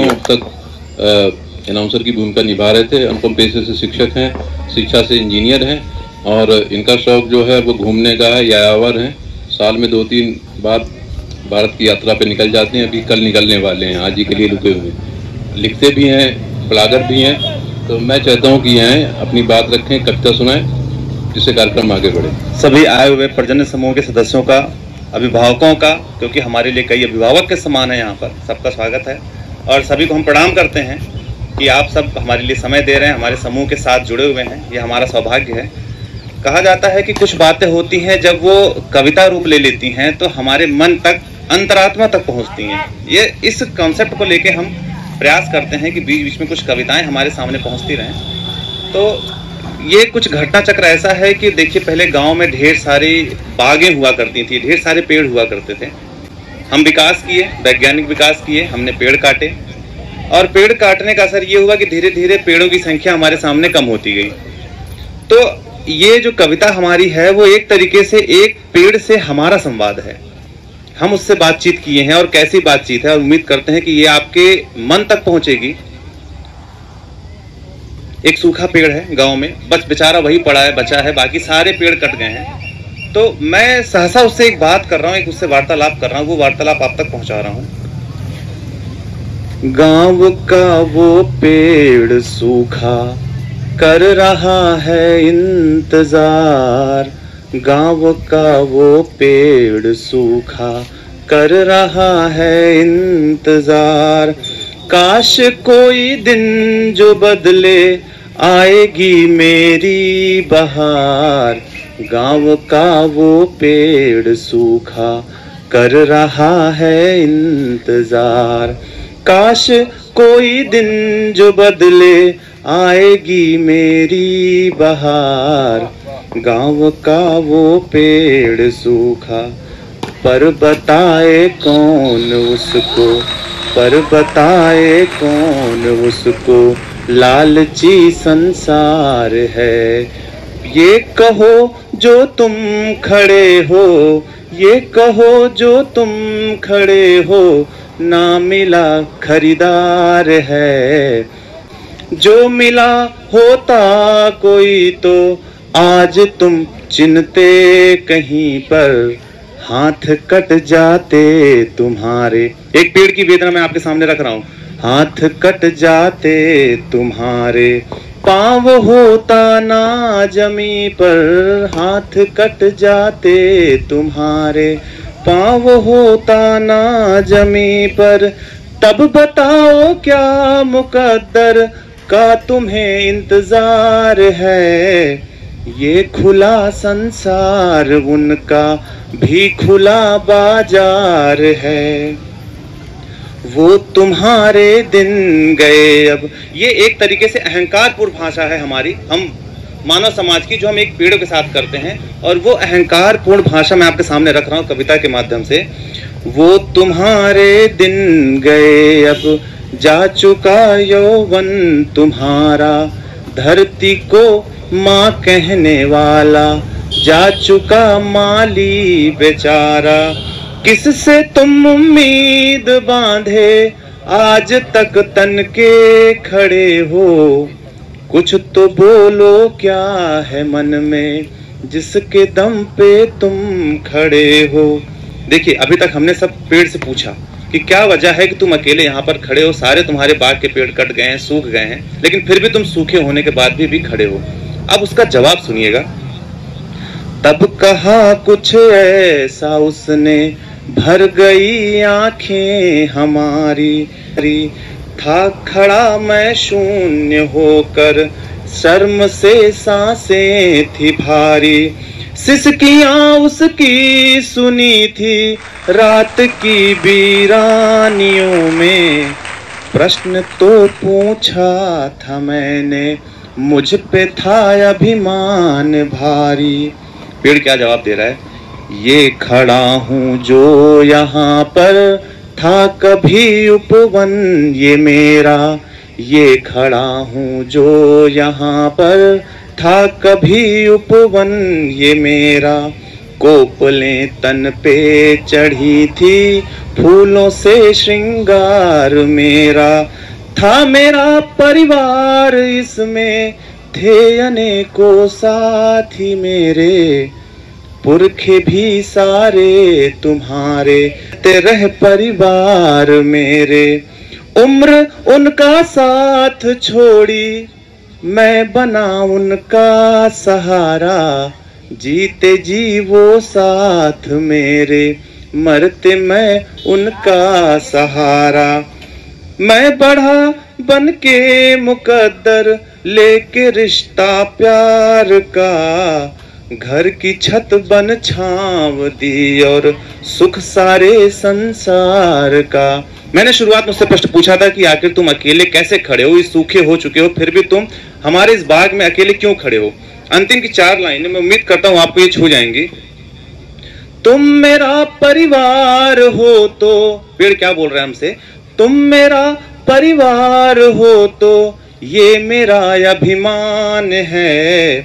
सालों तक अनाउंसर की भूमिका निभा रहे थे। अनुपम पेशे से शिक्षक हैं, शिक्षा से इंजीनियर हैं और इनका शौक जो है वो घूमने का है, यायावर हैं। साल में 2-3 बार भारत की यात्रा पे निकल जाते हैं। अभी कल निकलने वाले हैं, आज ही के लिए रुके हुए। लिखते भी हैं, ब्लॉगर भी हैं। तो मैं चाहता हूं कि आएँ, अपनी बात रखें, कविता सुनाएं, जिससे कार्यक्रम आगे बढ़े। सभी आए हुए पर्जन्य समूह के सदस्यों का, अभिभावकों का, क्योंकि हमारे लिए कई अभिभावक के समान है यहाँ पर, सबका स्वागत है और सभी को हम प्रणाम करते हैं कि आप सब हमारे लिए समय दे रहे हैं, हमारे समूह के साथ जुड़े हुए हैं। ये हमारा सौभाग्य है। कहा जाता है कि कुछ बातें होती हैं जब वो कविता रूप ले लेती हैं तो हमारे मन तक, अंतरात्मा तक पहुँचती हैं। ये इस कॉन्सेप्ट को लेके हम प्रयास करते हैं कि बीच बीच में कुछ कविताएं हमारे सामने पहुँचती रहें। तो ये कुछ घटना चक्र ऐसा है कि देखिए, पहले गांव में ढेर सारी बागें हुआ करती थी, ढेर सारे पेड़ हुआ करते थे। हम विकास किए, वैज्ञानिक विकास किए, हमने पेड़ काटे और पेड़ काटने का असर ये हुआ कि धीरे धीरे पेड़ों की संख्या हमारे सामने कम होती गई। तो ये जो कविता हमारी है वो एक तरीके से एक पेड़ से हमारा संवाद है। हम उससे बातचीत किए हैं और कैसी बातचीत है और उम्मीद करते हैं कि ये आपके मन तक पहुंचेगी। एक सूखा पेड़ है गांव में, बस बेचारा वही पड़ा है, बचा है, बाकी सारे पेड़ कट गए हैं। तो मैं सहसा उससे एक बात कर रहा हूं, एक उससे वार्तालाप कर रहा हूं, वो वार्तालाप आप तक पहुंचा रहा हूं। गांव का वो पेड़ सूखा कर रहा है इंतजार, गांव का वो पेड़ सूखा कर रहा है इंतजार। काश कोई दिन जो बदले आएगी मेरी बहार, गांव का वो पेड़ सूखा कर रहा है इंतजार। काश कोई दिन जो बदले आएगी मेरी बहार, गांव का वो पेड़ सूखा। पर बताए कौन उसको, पर बताए कौन उसको, लालची संसार है। ये कहो जो तुम खड़े हो, ये कहो जो तुम खड़े हो, ना मिला खरीदार है। जो मिला होता कोई तो आज तुम चिन्हते कहीं पर, हाथ कट जाते तुम्हारे। एक पेड़ की वेदना मैं आपके सामने रख रहा हूं। हाथ कट जाते तुम्हारे, पाँव होता ना जमी पर, हाथ कट जाते तुम्हारे, पाँव होता ना जमी पर। तब बताओ क्या मुकद्दर का तुम्हें इंतजार है। ये खुला संसार उनका भी खुला बाजार है। वो तुम्हारे दिन गए अब। ये एक तरीके से अहंकारपूर्ण भाषा है हमारी, हम मानव समाज की, जो हम एक पेड़ों के साथ करते हैं। और वो अहंकारपूर्ण भाषा मैं आपके सामने रख रहा हूँ कविता के माध्यम से। वो तुम्हारे दिन गए अब, जा चुका यौवन तुम्हारा, धरती को माँ कहने वाला, जा चुका माली बेचारा। किससे तुम उम्मीद बांधे, आज तक तन के खड़े हो। कुछ तो बोलो क्या है मन में, जिसके दम पे तुम खड़े हो। देखिए, अभी तक हमने सब पेड़ से पूछा कि क्या वजह है कि तुम अकेले यहाँ पर खड़े हो। सारे तुम्हारे बाग के पेड़ कट गए हैं, सूख गए हैं, लेकिन फिर भी तुम सूखे होने के बाद भी खड़े हो। अब उसका जवाब सुनिएगा। तब कहा कुछ ऐसा उसने, भर गई आंखें हमारी। था खड़ा मैं शून्य होकर, शर्म से सांसें थी भारी। सिसकियां उसकी सुनी थी रात की वीरानियों में। प्रश्न तो पूछा था मैंने, मुझ पे था अभिमान भारी। पेड़ क्या जवाब दे रहा है? ये खड़ा हूँ जो यहाँ पर, था कभी उपवन ये मेरा। ये खड़ा हूँ जो यहाँ पर, था कभी उपवन ये मेरा। कोपलें तन पे चढ़ी थी, फूलों से श्रृंगार मेरा था। मेरा परिवार इसमें थे अनेकों साथी मेरे, पुरखे भी सारे तुम्हारे रह परिवार मेरे। उम्र उनका साथ छोड़ी, मैं बना उनका सहारा, जीते जी वो साथ मेरे, मरते मैं उनका सहारा। मैं बढ़ा बन के मुकद्दर, लेके रिश्ता प्यार का, घर की छत बन छांव दी और सुख सारे संसार का। मैंने शुरुआत में उससे प्रश्न पूछा था कि आखिर तुम अकेले कैसे खड़े हो, इस सूखे हो चुके हो, फिर भी तुम हमारे इस बाग में अकेले क्यों खड़े हो। अंतिम की 4 लाइनें मैं उम्मीद करता हूं आपको ये छू जाएंगी। तुम मेरा परिवार हो तो, पेड़ क्या बोल रहा है हमसे, तुम मेरा परिवार हो तो ये मेरा अभिमान है,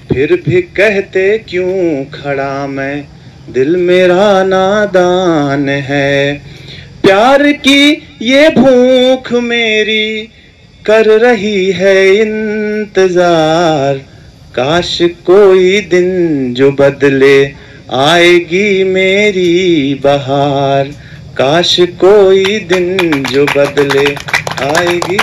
फिर भी कहते क्यों खड़ा मैं, दिल मेरा नादान है। प्यार की ये भूख मेरी कर रही है इंतजार, काश कोई दिन जो बदले आएगी मेरी बहार, काश कोई दिन जो बदले आएगी।